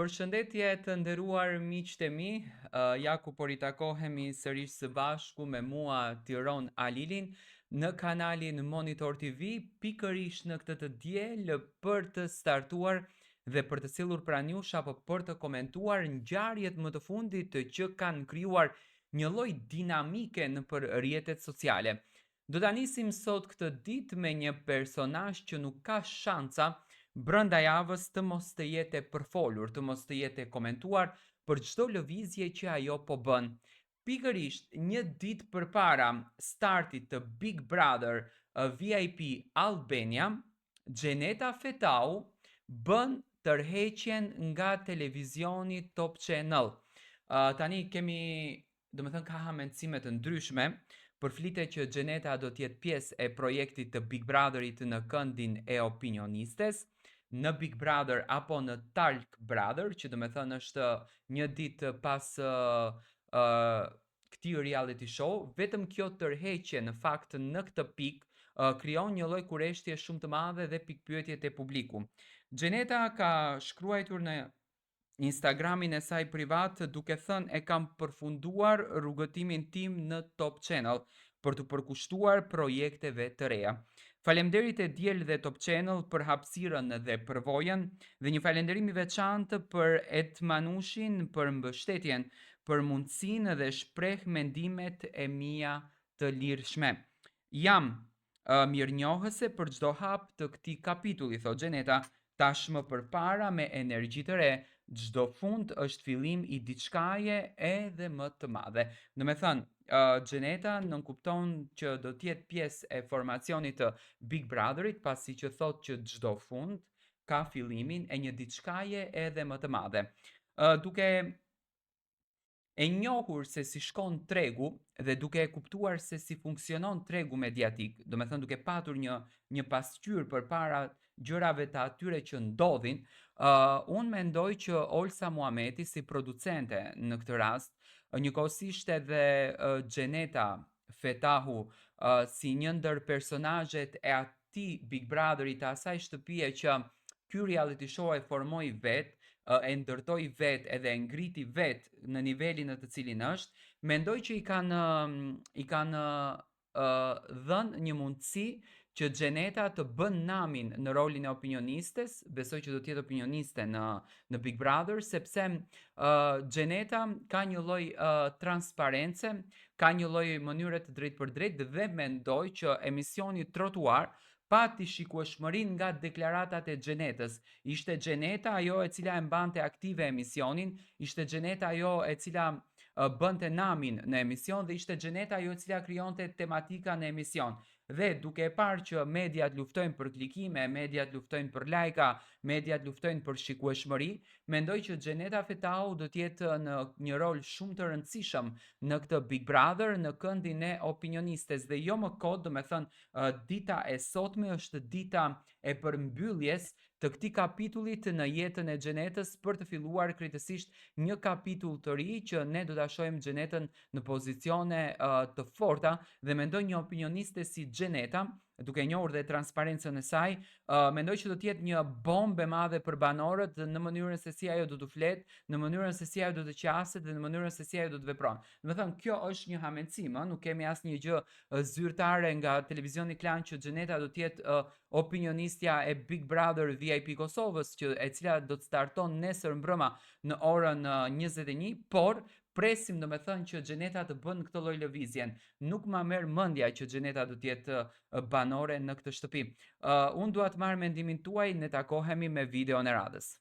Përshëndetje të nderuar miqtë e mi, ja ku po ritakohemi sërish së bashku me mua Tiron Alilin në kanalin Monitor TV, pikërisht në këtë të diel për të startuar dhe për të sjellur pranë jush apo për të komentuar ngjarjet më të fundit që kanë krijuar një lloj dinamike nëpër rrjetet sociale. Do ta nisim sot këtë ditë me një personazh që nuk ka shanca brënda javës të mos të jetë e përfolur, të mos të jetë e komentuar për çdo lëvizje që ajo po bën. Pikërisht një ditë përpara startit të Big Brother VIP Albania, Xheneta Fetau bën tërheqjen nga televizioni Top Channel. Tani kemi, domethënë ka hamendësime të ndryshme. Përflitet që Xheneta do të jetë pjesë e projektit të Big Brotherit në këndin e opinionistes, në Big Brother apo në Talk Brother, që do me thënë është një ditë pas këtij reality show. Vetëm kjo tërheqje në fakt në këtë pikë krijon një lloj kurreshtje shumë të madhe dhe pikpyetje te publiku. Xheneta ka shkruar në Instagramin e saj privat duke thënë e kam përfunduar rrugëtimin tim në Top Channel për të përkushtuar projekteve të reja. Faleminderit e diel dhe Top Channel për hapësirën dhe përvojën dhe një falënderim i veçantë për Etmanushin për mbështetjen, për mundësinë dhe shpreh mendimet e mia të lirshme. Jam mirënjohëse për çdo hap të këtij kapitulli, thot Xheneta, tashmë përpara me energji të re. Çdo fund është fillim i diçkaje edhe më të madhe. Do me thënë, Xheneta nënkupton që do t'jetë pjesë e formacionit të Big Brotherit, pasi që thot që çdo fund ka fillimin e një diçkaje edhe më të madhe. Duke e njohur se si shkon tregu dhe duke e kuptuar se si funksionon tregu mediatik, do me thënë duke patur një pasqyrë përpara gjërave të atyre që ndodhin, unë mendoj që Olsa Muhameti si producente në këtë rast, njëkohësisht edhe Xheneta Fetahu si një ndër personazhet e atij Big Brotherit, të asaj shtëpie që ky reality show e formoi vetë, e ndërtoi vetë edhe e ngriti vetë në nivelin në të cilin është, mendoj që i kanë dhënë një mundësi që Xheneta të bën namin në rolin e opinionistes. Besoj që do të jetë opinioniste në Big Brother, sepse Xheneta ka një lloj transparence, ka një lloj mënyre të drejtë për drejtë dhe mendoj që emisioni Trotuar pati shikueshmërinë nga deklaratat e Xhenetës. Ishte Xheneta ajo e cila e mbante aktive emisionin, ishte Xheneta ajo e cila bënte namin në emision dhe ishte Xheneta ajo e cila krijonte tematika në emision. Dhe duke e parë që mediat luftojnë për klikime, mediat luftojnë për lajka, mediat luftojnë për shikueshmëri, mendoj që Xheneta Fetau do të jetë në një rol shumë të rëndësishëm në këtë Big Brother, në këndin e opinionistes. Dhe jo më kot, do me thënë, dita e sotme është dita e përmbylljes të këtij kapitullit në jetën e Xhenetës për të filluar krejtësisht një kapitull të ri që ne do ta shohim Xhenetën në pozicione të forta dhe mendoj një opinioniste si Xheneta, duke njohur dhe transparencën e saj, mendoj që do të jetë një bombë e madhe për banorët në mënyrën se si ajo do të flet, në mënyrën se si ajo do të qaset dhe në mënyrën se si ajo do të vepron. Do të thënë, kjo është një hamendësim, nuk kemi asnjë gjë zyrtare nga televizioni Klan që Xheneta do të jetë opinionistja e Big Brother VIP Kosovës, e cila do të starton nesër mbrëma në orën 21, por presim do me thënë që Xheneta të bën këtë lloj lëvizjen. Nuk ma merr mendja që Xheneta do të jetë banore në këtë shtëpi. Unë dua të marr mendimin tuaj, ne takohemi me videon e radhës.